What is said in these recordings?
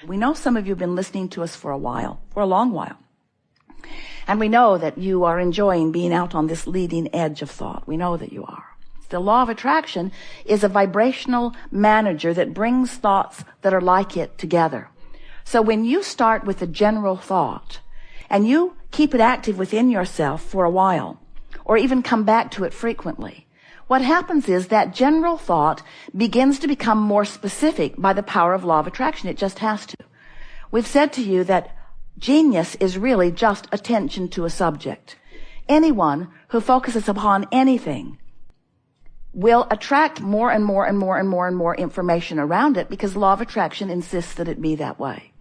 We know some of you have been listening to us for a while, for a long while. And we know that you are enjoying being out on this leading edge of thought. We know that you are. The law of attraction is a vibrational manager that brings thoughts that are like it together. So when you start with a general thought and you keep it active within yourself for a while, or even come back to it frequently, what happens is that general thought begins to become more specific by the power of law of attraction. It just has to. We've said to you that genius is really just attention to a subject. Anyone who focuses upon anything will attract more and more and more and more and more information around it, because law of attraction insists that it be that way.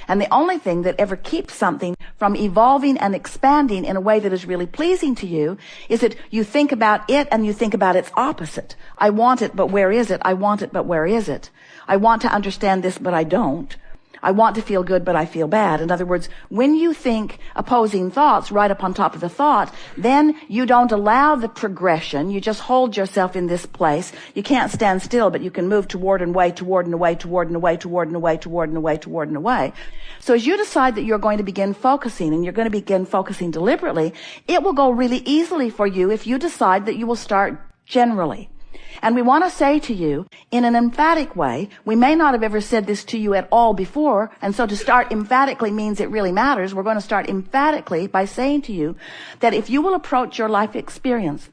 And the only thing that ever keeps something from evolving and expanding in a way that is really pleasing to you is that you think about it and you think about its opposite. I want it, but where is it? I want it, but where is it? I want to understand this, but I don't. I want to feel good, but I feel bad. In other words, when you think opposing thoughts right up on top of the thought, then you don't allow the progression. You just hold yourself in this place. You can't stand still, but you can move toward and away, toward and away, toward and away, toward and away, toward and away, toward and away. So as you decide that you're going to begin focusing, and you're going to begin focusing deliberately, it will go really easily for you if you decide that you will start generally. And we want to say to you in an emphatic way, we may not have ever said this to you at all before, and so to start emphatically means it really matters. We're going to start emphatically by saying to you that if you will approach your life experience,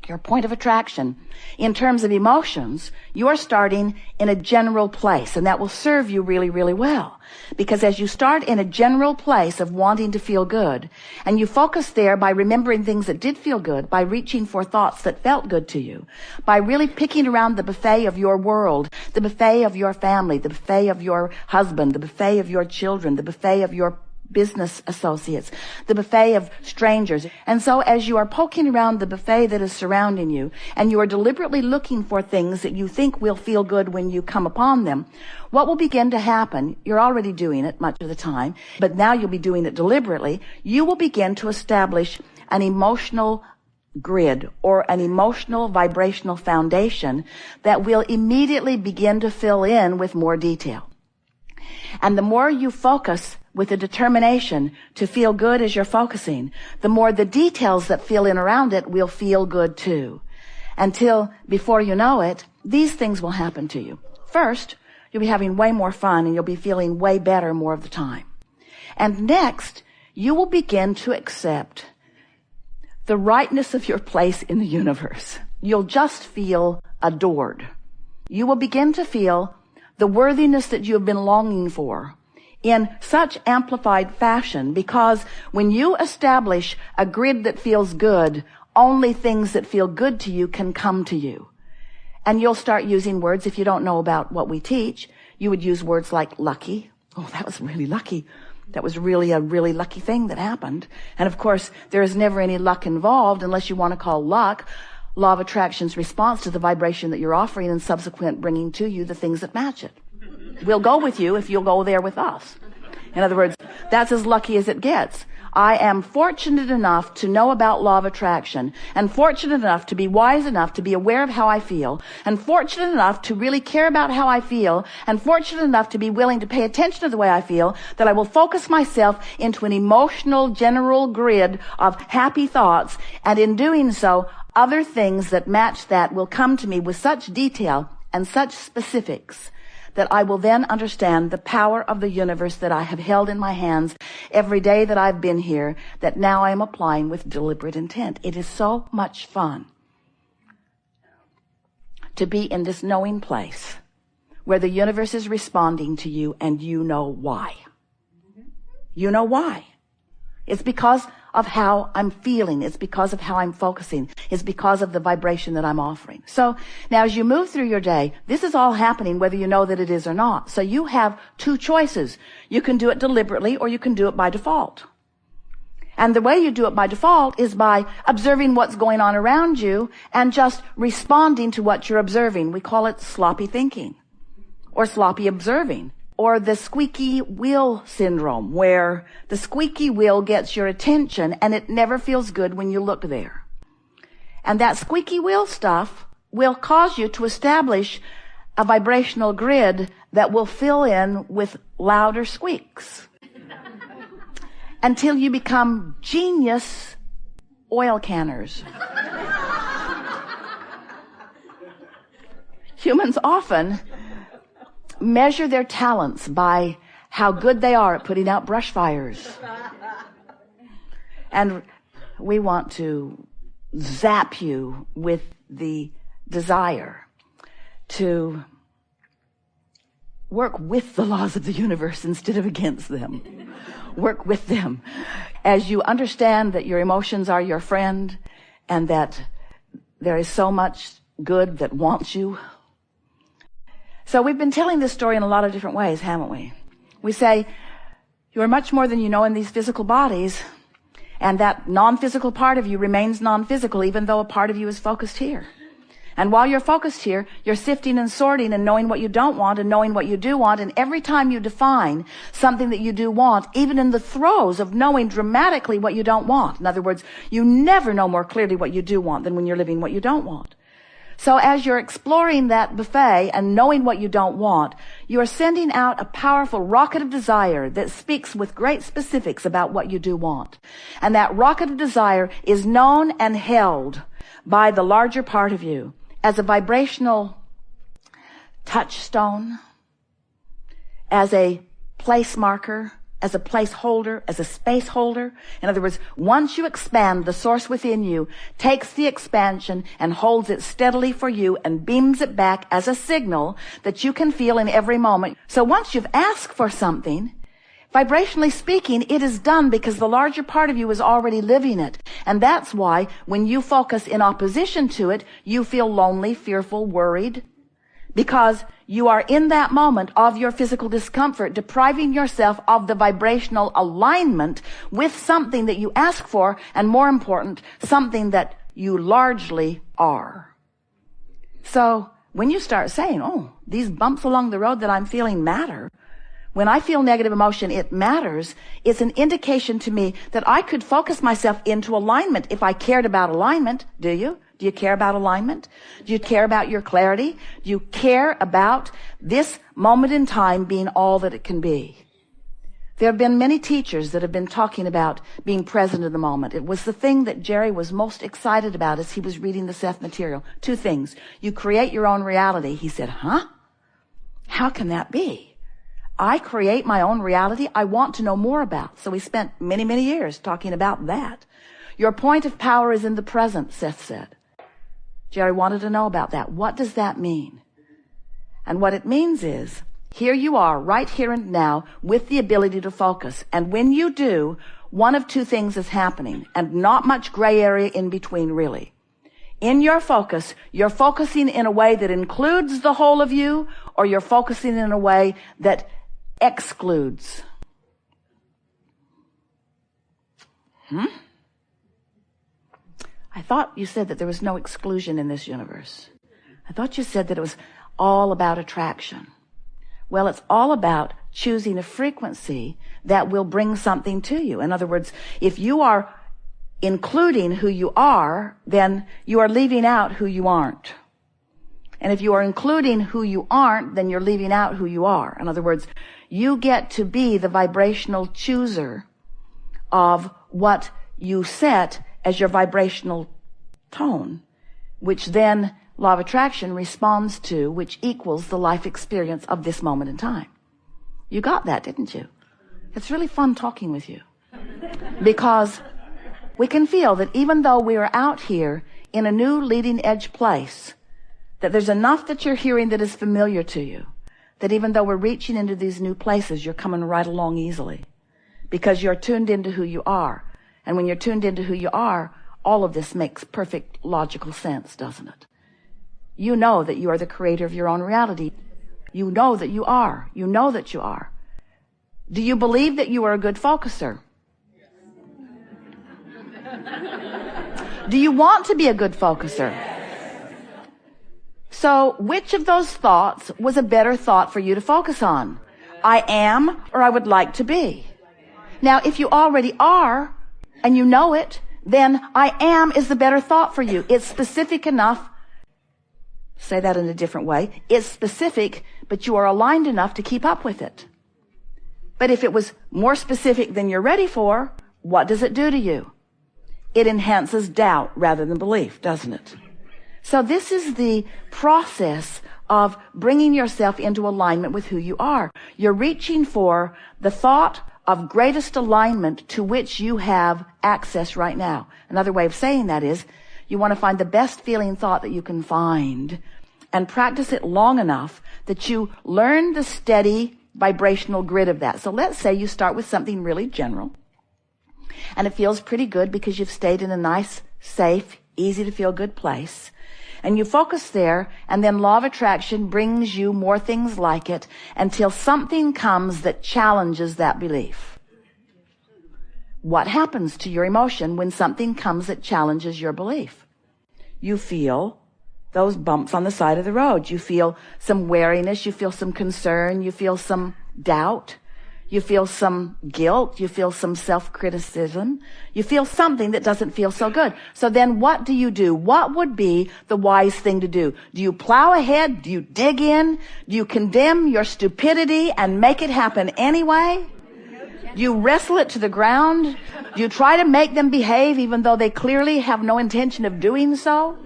your point of attraction, in terms of emotions, you're starting in a general place, and that will serve you really, really well. Because as you start in a general place of wanting to feel good, and you focus there by remembering things that did feel good, by reaching for thoughts that felt good to you, by really picking around the buffet of your world, the buffet of your family, the buffet of your husband, the buffet of your children, the buffet of your business associates, the buffet of strangers. And so as you are poking around the buffet that is surrounding you, and you are deliberately looking for things that you think will feel good when you come upon them, what will begin to happen, you're already doing it much of the time, but now you'll be doing it deliberately, you will begin to establish an emotional grid or an emotional vibrational foundation that will immediately begin to fill in with more detail. And the more you focus with a determination to feel good as you're focusing, the more the details that fill in around it will feel good too. Until, before you know it, these things will happen to you. First, you'll be having way more fun and you'll be feeling way better more of the time. And next, you will begin to accept the rightness of your place in the universe. You'll just feel adored. You will begin to feel the worthiness that you have been longing for in such amplified fashion, because when you establish a grid that feels good, only things that feel good to you can come to you. And you'll start using words, if you don't know about what we teach, you would use words like lucky. Oh, that was really lucky. That was really a really lucky thing that happened. And of course, there is never any luck involved unless you want to call luck law of attraction's response to the vibration that you're offering and subsequent bringing to you the things that match it. We'll go with you if you'll go there with us. In other words, that's as lucky as it gets. I am fortunate enough to know about law of attraction, and fortunate enough to be wise enough to be aware of how I feel, and fortunate enough to really care about how I feel, and fortunate enough to be willing to pay attention to the way I feel, that I will focus myself into an emotional general grid of happy thoughts, and in doing so, other things that match that will come to me with such detail and such specifics that I will then understand the power of the universe that I have held in my hands every day that I've been here, that now I am applying with deliberate intent. It is so much fun to be in this knowing place where the universe is responding to you and you know why. You know why. It's because of how I'm feeling. It's because of how I'm focusing. It's because of the vibration that I'm offering. So now as you move through your day, this is all happening whether you know that it is or not. So you have two choices. You can do it deliberately or you can do it by default. And the way you do it by default is by observing what's going on around you and just responding to what you're observing. We call it sloppy thinking or sloppy observing. Or the squeaky wheel syndrome, where the squeaky wheel gets your attention and it never feels good when you look there. And that squeaky wheel stuff will cause you to establish a vibrational grid that will fill in with louder squeaks until you become genius oil canners. Humans often measure their talents by how good they are at putting out brush fires. And we want to zap you with the desire to work with the laws of the universe instead of against them. Work with them as you understand that your emotions are your friend and that there is so much good that wants you. So we've been telling this story in a lot of different ways, haven't we? We say, you are much more than you know in these physical bodies, and that non-physical part of you remains non-physical even though a part of you is focused here. And while you're focused here, you're sifting and sorting and knowing what you don't want and knowing what you do want. And every time you define something that you do want, even in the throes of knowing dramatically what you don't want. In other words, you never know more clearly what you do want than when you're living what you don't want. So as you're exploring that buffet and knowing what you don't want, you are sending out a powerful rocket of desire that speaks with great specifics about what you do want. And that rocket of desire is known and held by the larger part of you as a vibrational touchstone, as a place marker, as a placeholder, as a space holder. In other words, once you expand, the source within you takes the expansion and holds it steadily for you and beams it back as a signal that you can feel in every moment. So once you've asked for something, vibrationally speaking, it is done because the larger part of you is already living it. And that's why when you focus in opposition to it, you feel lonely, fearful, worried, because you are in that moment of your physical discomfort, depriving yourself of the vibrational alignment with something that you ask for, and more important, something that you largely are. So when you start saying, oh, these bumps along the road that I'm feeling matter, when I feel negative emotion, it matters. It's an indication to me that I could focus myself into alignment if I cared about alignment. Do you? Do you care about alignment? Do you care about your clarity? Do you care about this moment in time being all that it can be? There have been many teachers that have been talking about being present in the moment. It was the thing that Jerry was most excited about as he was reading the Seth material. Two things. You create your own reality. He said, huh? How can that be? I create my own reality I want to know more about. So we spent many, many years talking about that. Your point of power is in the present, Seth said. Jerry wanted to know about that. What does that mean? And what it means is, here you are, right here and now, with the ability to focus. And when you do, one of two things is happening, and not much gray area in between, really. In your focus, you're focusing in a way that includes the whole of you, or you're focusing in a way that excludes. I thought you said that there was no exclusion in this universe. I thought you said that it was all about attraction. Well, it's all about choosing a frequency that will bring something to you. In other words, if you are including who you are, then you are leaving out who you aren't. And if you are including who you aren't, then you're leaving out who you are. In other words, you get to be the vibrational chooser of what you set as your vibrational tone, which then law of attraction responds to, which equals the life experience of this moment in time. You got that, didn't you? It's really fun talking with you, because we can feel that even though we are out here in a new leading edge place, that there's enough that you're hearing that is familiar to you, that even though we're reaching into these new places, you're coming right along easily, because you're tuned into who you are. And when you're tuned into who you are, all of this makes perfect logical sense, doesn't it? You know that you are the creator of your own reality. You know that you are. You know that you are. Do you believe that you are a good focuser? Do you want to be a good focuser? So which of those thoughts was a better thought for you to focus on? I am, or I would like to be. Now, if you already are, and you know it, then I am is the better thought for you. It's specific enough Say that in a different way. It's specific, but you are aligned enough to keep up with it. But if it was more specific than you're ready for, what does it do to you? It enhances doubt rather than belief, doesn't it? So this is the process of bringing yourself into alignment with who you are. You're reaching for the thought of greatest alignment to which you have access right now. Another way of saying that is, you want to find the best feeling thought that you can find and practice it long enough that you learn the steady vibrational grid of that. So let's say you start with something really general, and it feels pretty good because you've stayed in a nice, safe, easy to feel good place. And you focus there, and then law of attraction brings you more things like it until something comes that challenges that belief. What happens to your emotion when something comes that challenges your belief? You feel those bumps on the side of the road. You feel some wariness. You feel some concern. You feel some doubt. You feel some guilt. You feel some self-criticism. You feel something that doesn't feel so good. So then what do you do? What would be the wise thing to do? Do you plow ahead? Do you dig in? Do you condemn your stupidity and make it happen anyway? Do you wrestle it to the ground? Do you try to make them behave even though they clearly have no intention of doing so?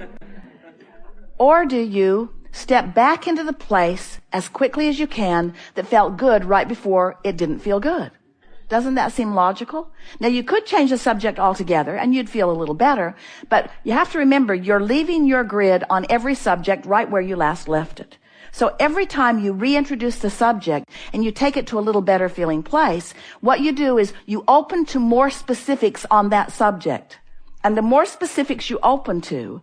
Or do you step back into the place as quickly as you can that felt good right before it didn't feel good? Doesn't that seem logical? Now, you could change the subject altogether and you'd feel a little better, but you have to remember you're leaving your grid on every subject right where you last left it. So every time you reintroduce the subject and you take it to a little better feeling place, what you do is you open to more specifics on that subject. And the more specifics you open to,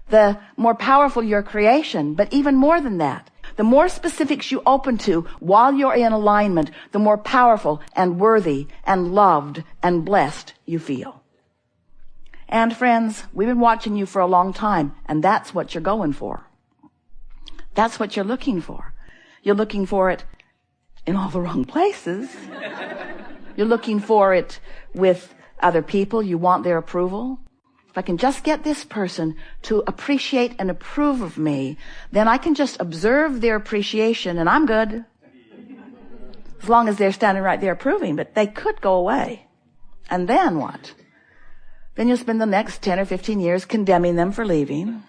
the more powerful your creation. But even more than that, the more specifics you open to while you're in alignment, the more powerful and worthy and loved and blessed you feel. And friends, we've been watching you for a long time, and that's what you're going for. That's what you're looking for. You're looking for it in all the wrong places. You're looking for it with other people. You want their approval. If I can just get this person to appreciate and approve of me, then I can just observe their appreciation and I'm good. As long as they're standing right there approving, but they could go away. And then what? Then you'll spend the next 10 or 15 years condemning them for leaving.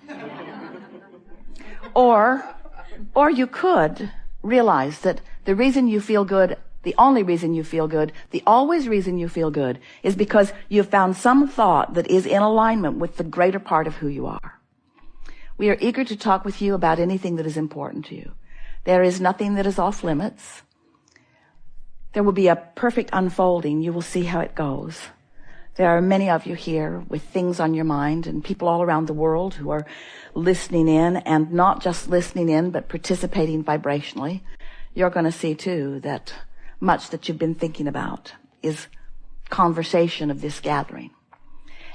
Or you could realize that the reason you feel good, the only reason you feel good, the always reason you feel good is because you've found some thought that is in alignment with the greater part of who you are. We are eager to talk with you about anything that is important to you. There is nothing that is off limits. There will be a perfect unfolding. You will see how it goes. There are many of you here with things on your mind and people all around the world who are listening in, and not just listening in, but participating vibrationally. You're going to see too that much that you've been thinking about is conversation of this gathering.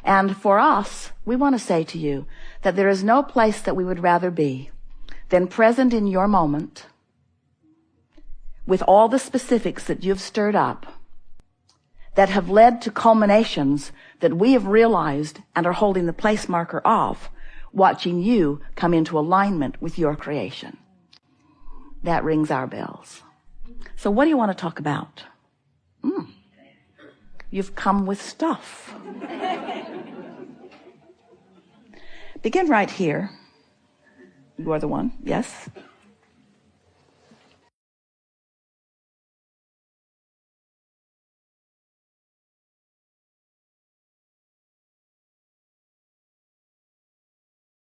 And for us, we want to say to you that there is no place that we would rather be than present in your moment with all the specifics that you've stirred up that have led to culminations that we have realized and are holding the place marker of, watching you come into alignment with your creation. That rings our bells. So what do you want to talk about? You've come with stuff. Begin right here. You are the one, yes?